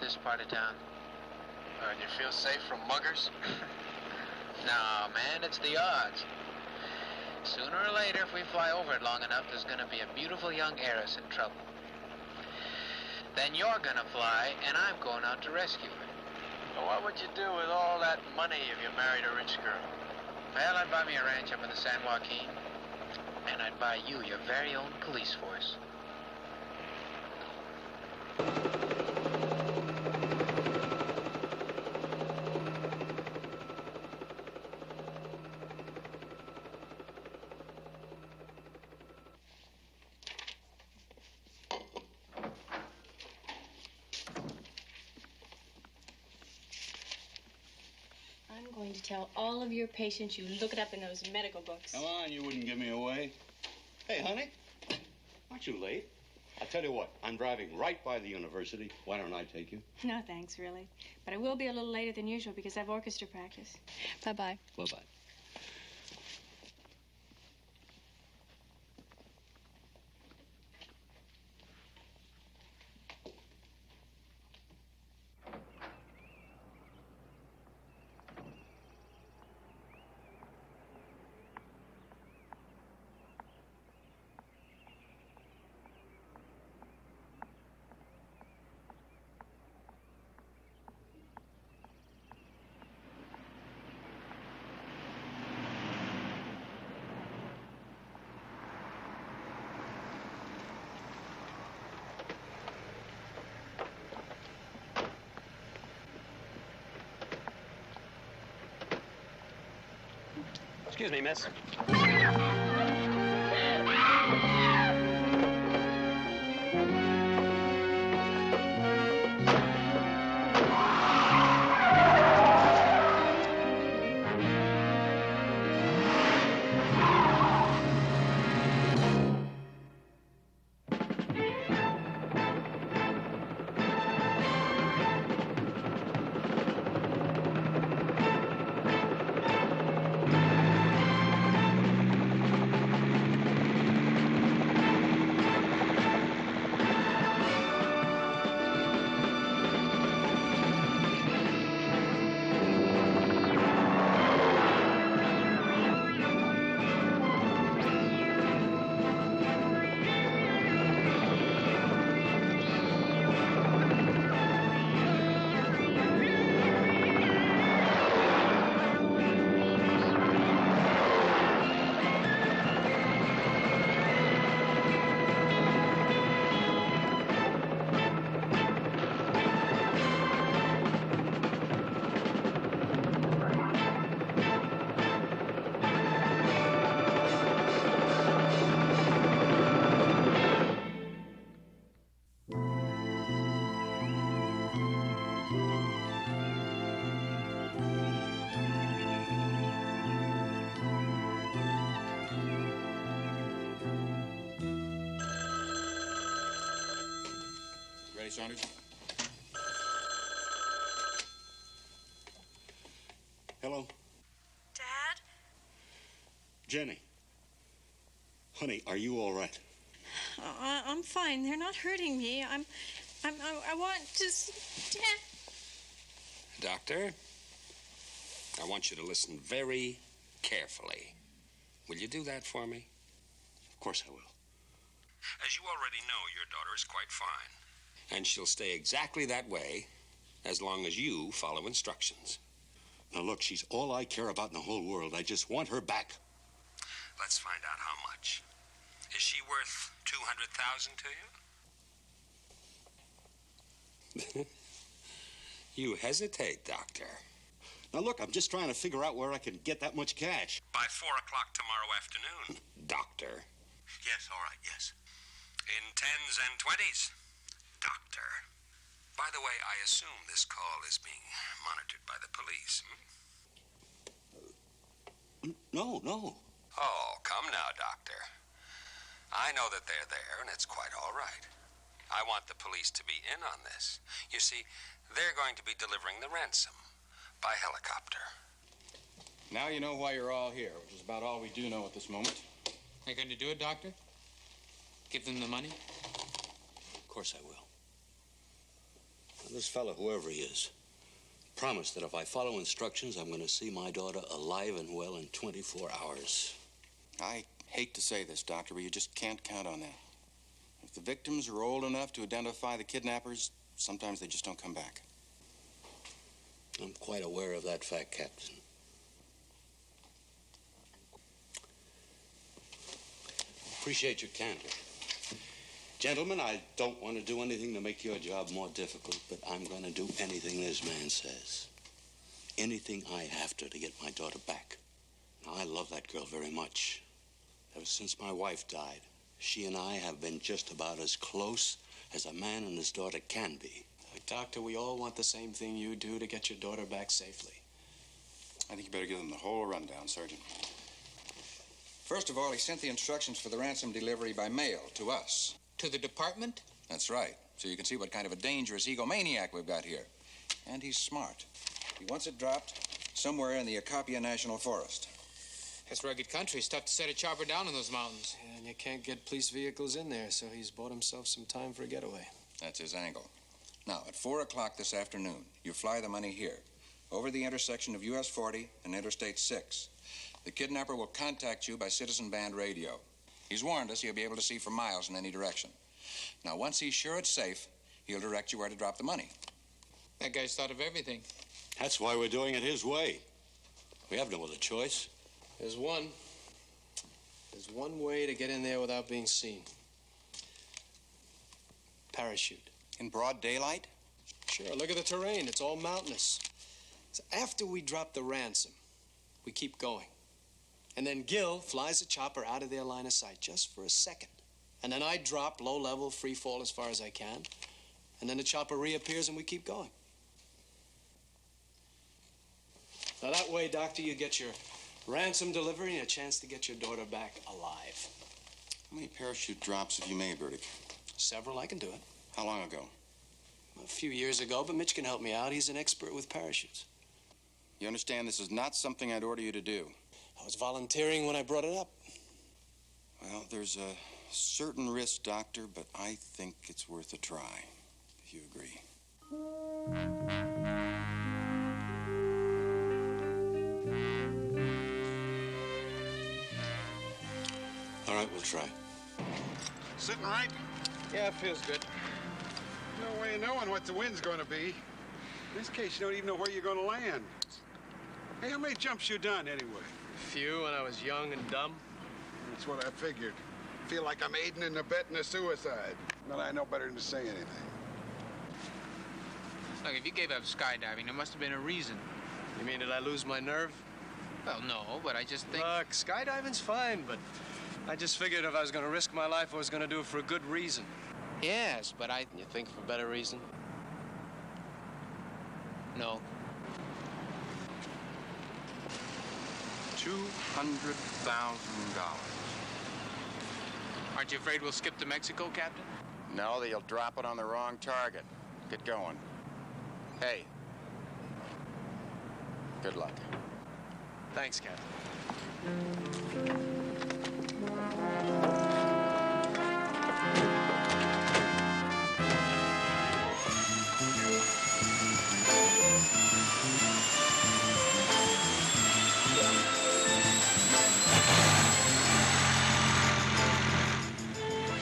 about this part of town? You feel safe from muggers? No, man, it's the odds. Sooner or later, if we fly over it long enough, there's gonna be a beautiful young heiress in trouble. Then you're gonna fly, and I'm going out to rescue her. Well, what would you do with all that money if you married a rich girl? Well, I'd buy me a ranch up in the San Joaquin, and I'd buy you your very own police force. I'm going to tell all of your patients you look it up in those medical books. Come on, you wouldn't give me away. Hey, honey, aren't you late? I'll tell you what, I'm driving right by the university. Why don't I take you? No, thanks, really. But I will be a little later than usual because I have orchestra practice. Bye-bye. Bye-bye. Excuse me, miss. Saunders? Hello? Dad? Jenny. Honey, are you all right? I'm fine. They're not hurting me. I want to... Dad. Doctor, I want you to listen very carefully. Will you do that for me? Of course I will. As you already know, your daughter is quite fine. And she'll stay exactly that way as long as you follow instructions. Now, look, she's all I care about in the whole world. I just want her back. Let's find out how much. Is she worth $200,000 to you? You hesitate, Doctor. Now, look, I'm just trying to figure out where I can get that much cash. By 4 o'clock tomorrow afternoon. Doctor. Yes, all right, yes. In 10s and 20s. Doctor. By the way, I assume this call is being monitored by the police. No. Oh, come now, Doctor. I know that they're there, and it's quite all right. I want the police to be in on this. You see, they're going to be delivering the ransom by helicopter. Now you know why you're all here, which is about all we do know at this moment. Are you going to do it, Doctor? Give them the money? Of course I will. This fella, whoever he is, promised that if I follow instructions, I'm going to see my daughter alive and well in 24 hours. I hate to say this, Doctor, but you just can't count on that. If the victims are old enough to identify the kidnappers, sometimes they just don't come back. I'm quite aware of that fact, Captain. Appreciate your candor. Gentlemen, I don't want to do anything to make your job more difficult, but I'm going to do anything this man says. Anything I have to get my daughter back. Now, I love that girl very much. Ever since my wife died, she and I have been just about as close as a man and his daughter can be. Doctor, we all want the same thing you do, to get your daughter back safely. I think you better give them the whole rundown, Sergeant. First of all, he sent the instructions for the ransom delivery by mail to us. To the department? That's right. So you can see what kind of a dangerous egomaniac we've got here. And he's smart. He wants it dropped somewhere in the Acapia National Forest. That's rugged country. It's tough to set a chopper down in those mountains. Yeah, and you can't get police vehicles in there, so he's bought himself some time for a getaway. That's his angle. Now, at 4 o'clock this afternoon, you fly the money here, over the intersection of US 40 and Interstate 6. The kidnapper will contact you by citizen band radio. He's warned us he'll be able to see for miles in any direction. Now, once he's sure it's safe, he'll direct you where to drop the money. That guy's thought of everything. That's why we're doing it his way. We have no other choice. There's one way to get in there without being seen. Parachute. In broad daylight? Sure, look at the terrain. It's all mountainous. So after we drop the ransom, we keep going. And then Gil flies a chopper out of their line of sight just for a second. And then I drop low level, free fall as far as I can. And then the chopper reappears and we keep going. Now that way, Doctor, you get your ransom delivery and a chance to get your daughter back alive. How many parachute drops have you made, Burdick? Several, I can do it. How long ago? A few years ago, but Mitch can help me out. He's an expert with parachutes. You understand this is not something I'd order you to do? I was volunteering when I brought it up. Well, there's a certain risk, Doctor, but I think it's worth a try, if you agree. All right, we'll try. Sitting right? Yeah, it feels good. No way of knowing what the wind's going to be. In this case, you don't even know where you're going to land. Hey, how many jumps you done, anyway? Few when I was young and dumb. That's what I figured. Feel like I'm aiding and abetting a suicide. But I know better than to say anything. Look, if you gave up skydiving, there must have been a reason. You mean, did I lose my nerve? Well, no, but I just think... Look, skydiving's fine, but I just figured if I was going to risk my life, I was going to do it for a good reason. Yes, but I... You think for better reason? No. $200,000. Aren't you afraid we'll skip to Mexico, Captain? No, they'll drop it on the wrong target. Get going. Hey. Good luck. Thanks, Captain.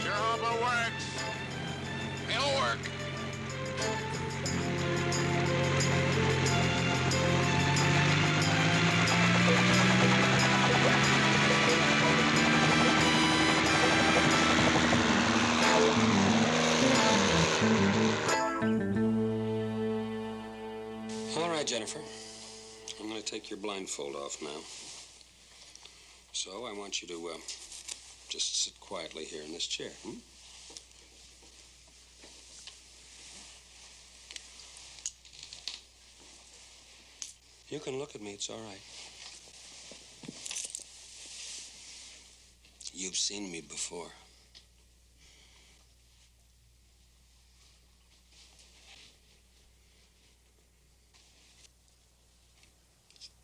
Sure hope it works. It'll work. All right, Jennifer. I'm going to take your blindfold off now. So I want you to just sit quietly here in this chair. You can look at me. It's all right. You've seen me before.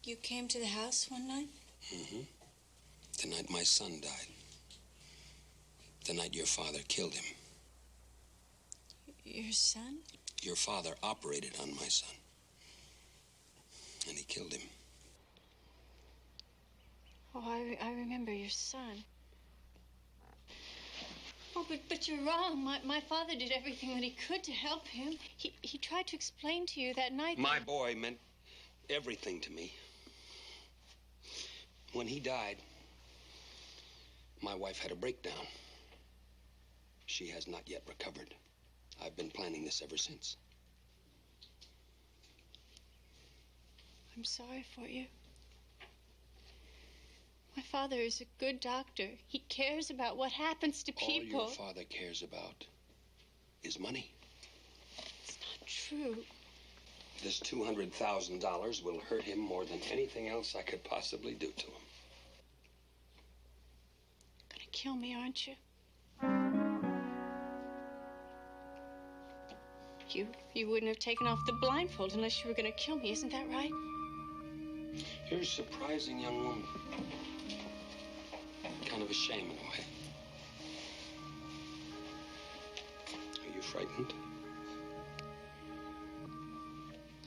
You came to the house one night? Mm-hmm. The night my son died. The night your father killed him. Your son? Your father operated on my son. And he killed him. Oh, I remember your son. Oh, but you're wrong. My father did everything that he could to help him. He tried to explain to you that night. My boy meant everything to me. When he died, my wife had a breakdown. She has not yet recovered. I've been planning this ever since. I'm sorry for you. My father is a good doctor. He cares about what happens to people. All your father cares about is money. It's not true. This $200,000 will hurt him more than anything else I could possibly do to him. You're gonna kill me, aren't you? You wouldn't have taken off the blindfold unless you were gonna kill me, isn't that right? You're a surprising young woman. Kind of a shame in a way. Are you frightened?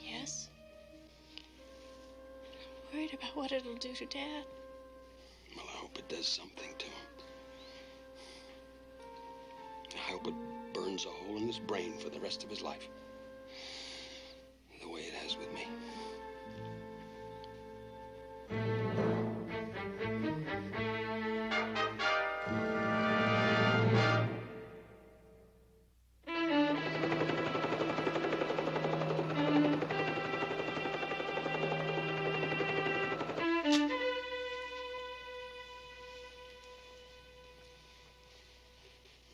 Yes. I'm worried about what it'll do to Dad. Well, I hope it does something to him. I hope it burns a hole in his brain for the rest of his life. The way it has with me.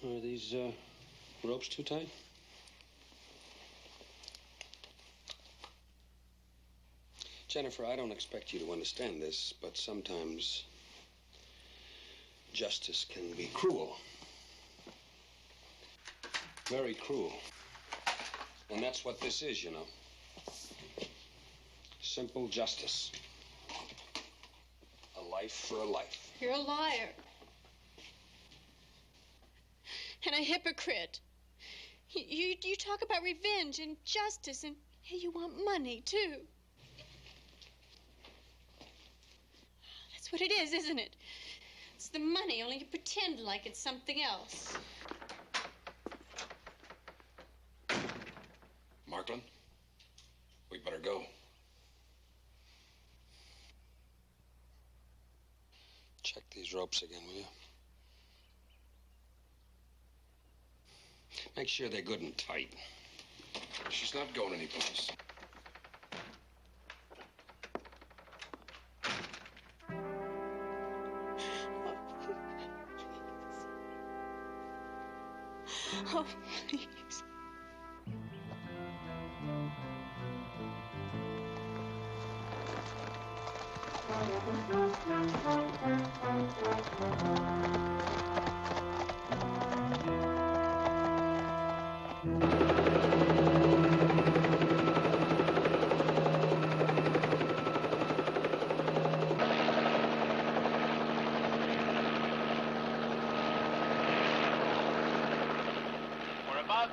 Are these ropes too tight? Jennifer, I don't expect you to understand this, but sometimes justice can be cruel. Very cruel. And that's what this is, you know. Simple justice. A life for a life. You're a liar. And a hypocrite. You talk about revenge and justice, and hey, you want money, too. That's what it is, isn't it? It's the money, only you pretend like it's something else. Markland, we better go. Check these ropes again, will you? Make sure they're good and tight. She's not going anyplace. Oh, please.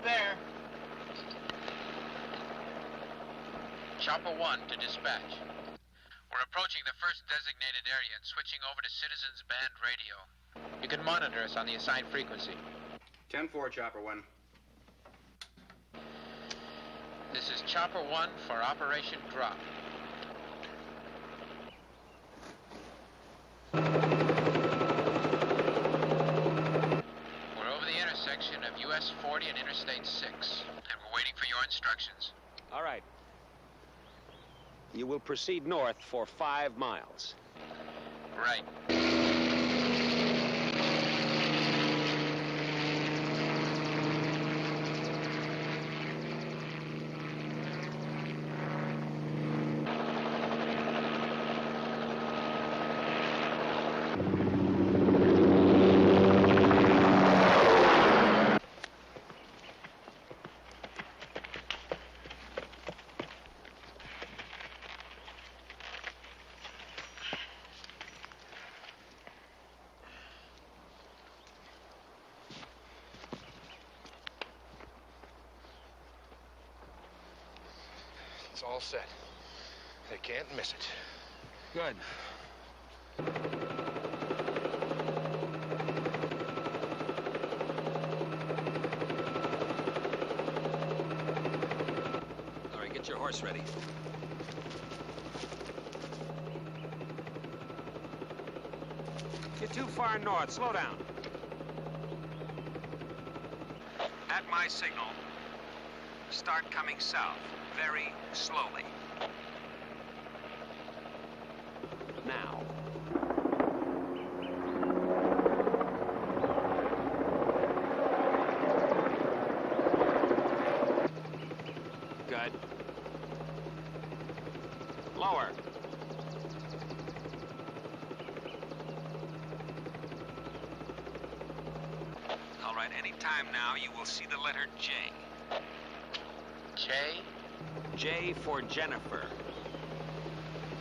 There. Chopper 1 to dispatch. We're approaching the first designated area and switching over to Citizens Band Radio. You can monitor us on the assigned frequency. 10-4, Chopper 1. This is Chopper 1 for Operation Drop. We're over the intersection of US 40 and Interstate 6, and we're waiting for your instructions. All right. You will proceed north for 5 miles. Right. It's all set. They can't miss it. Good. All right, get your horse ready. You're too far north. Slow down. At my signal, start coming south, very slowly. Now. Good. Lower. All right, any time now, you will see the letter J. J? J for Jennifer.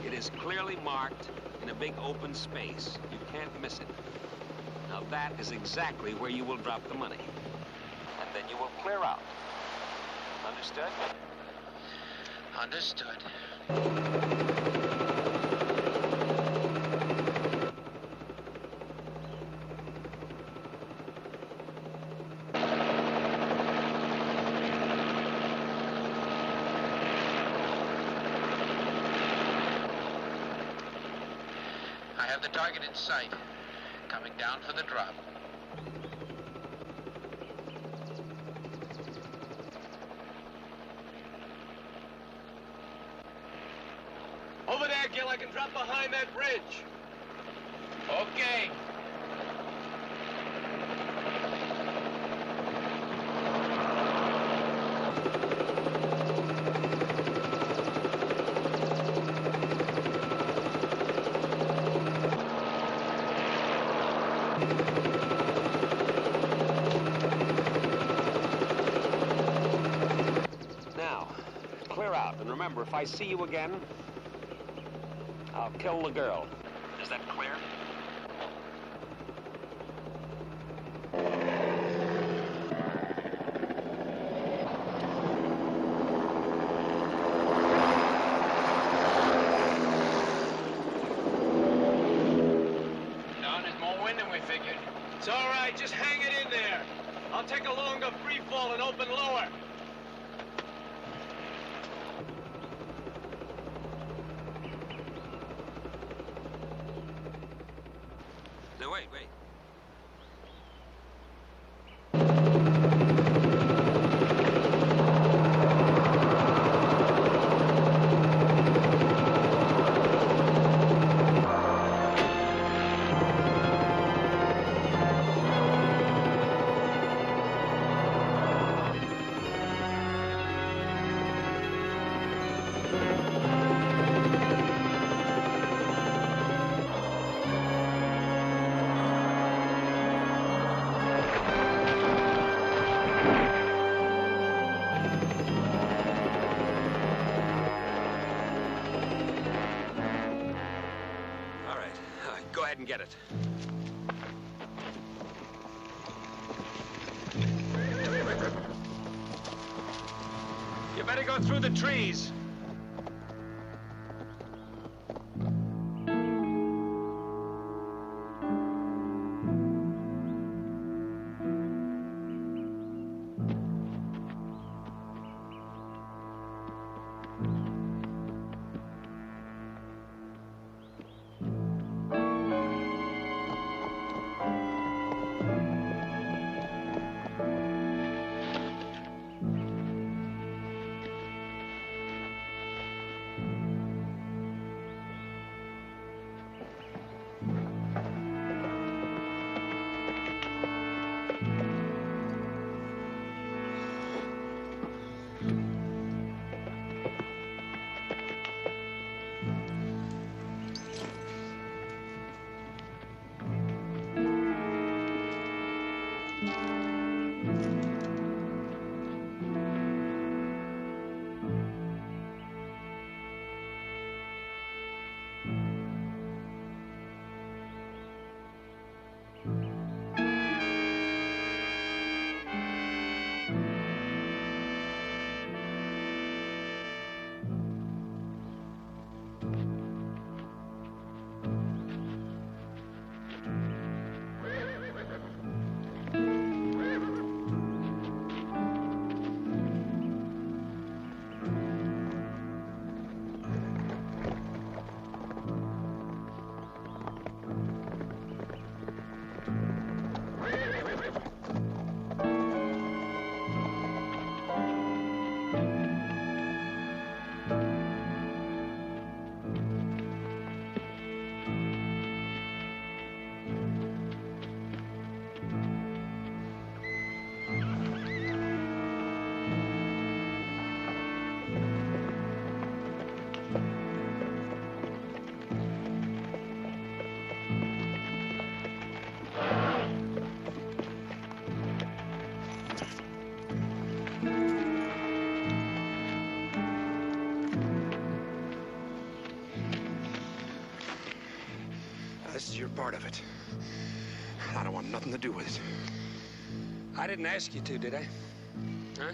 It is clearly marked in a big open space. You can't miss it. Now that is exactly where you will drop the money. And then you will clear out. Understood? Understood. I have the target in sight. Coming down for the drop. Over there, Gil. I can drop behind that bridge. Okay. Now, clear out. And remember, if I see you again, I'll kill the girl. Is that clear? Don, there's more wind than we figured. It's all right. Just hang it in there. I'll take a longer free fall and open lower. No, wait. All right, go ahead and get it. You better go through the trees. this is your part of it. I don't want nothing to do with it. I didn't ask you to, did I? Huh?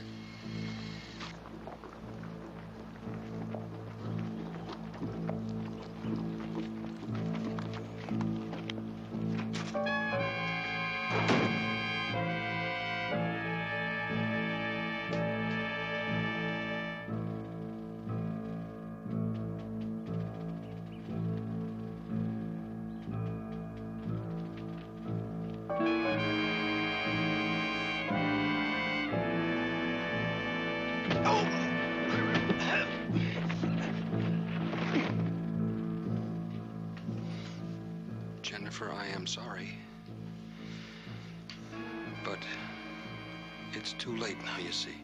Jennifer, I am sorry. But it's too late now, you see.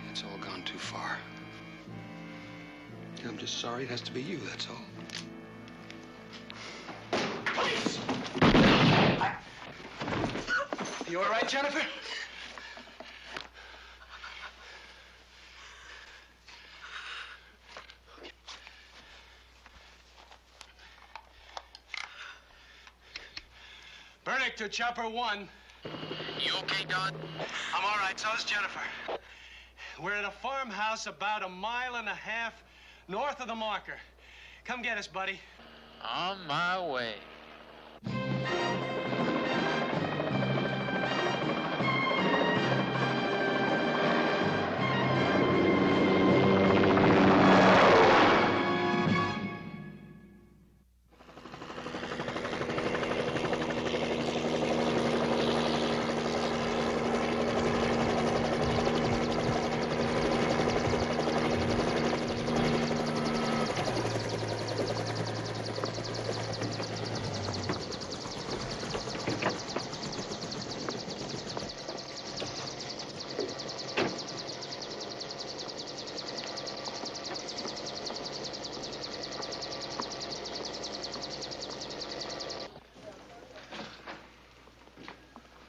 It's all gone too far. I'm just sorry it has to be you, that's all. Police! You all right, Jennifer? Verdict to Chopper 1. You okay, Don? I'm all right, so's Jennifer. We're at a farmhouse about 1.5 miles north of the marker. Come get us, buddy. On my way.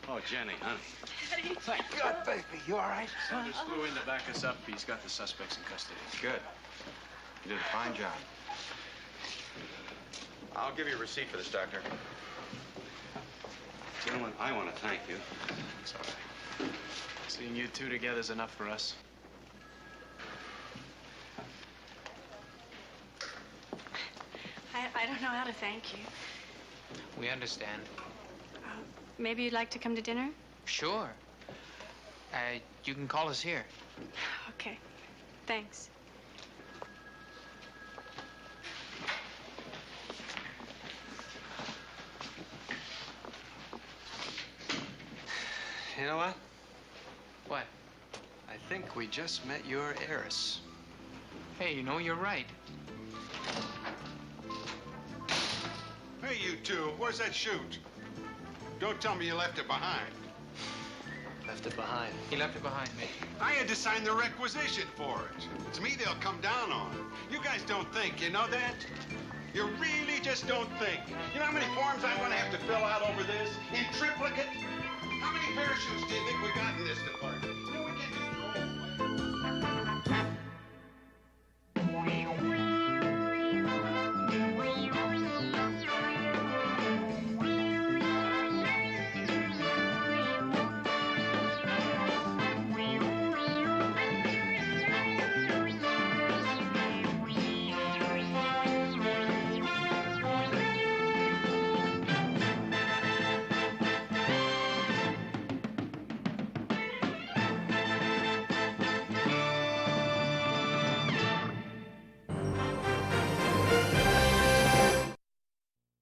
Oh, Jenny, honey. Daddy. Thank God, baby. You all right? Son just flew in to back us up. He's got the suspects in custody. Good. You did a fine job. I'll give you a receipt for this, Doctor. Gentlemen, I want to thank you. It's all right. Seeing you two together is enough for us. I don't know how to thank you. We understand. Maybe you'd like to come to dinner? Sure. You can call us here. Okay. Thanks. You know what? What? I think we just met your heiress. Hey, you know, you're right. Hey, you two, where's that chute? Don't tell me you left it behind. Left it behind. He left it behind me. I had to sign the requisition for it. It's me they'll come down on. You guys don't think, you know that? You really just don't think. You know how many forms I'm gonna have to fill out over this? In triplicate? How many parachutes do you think we got in this department? You know, we can just go.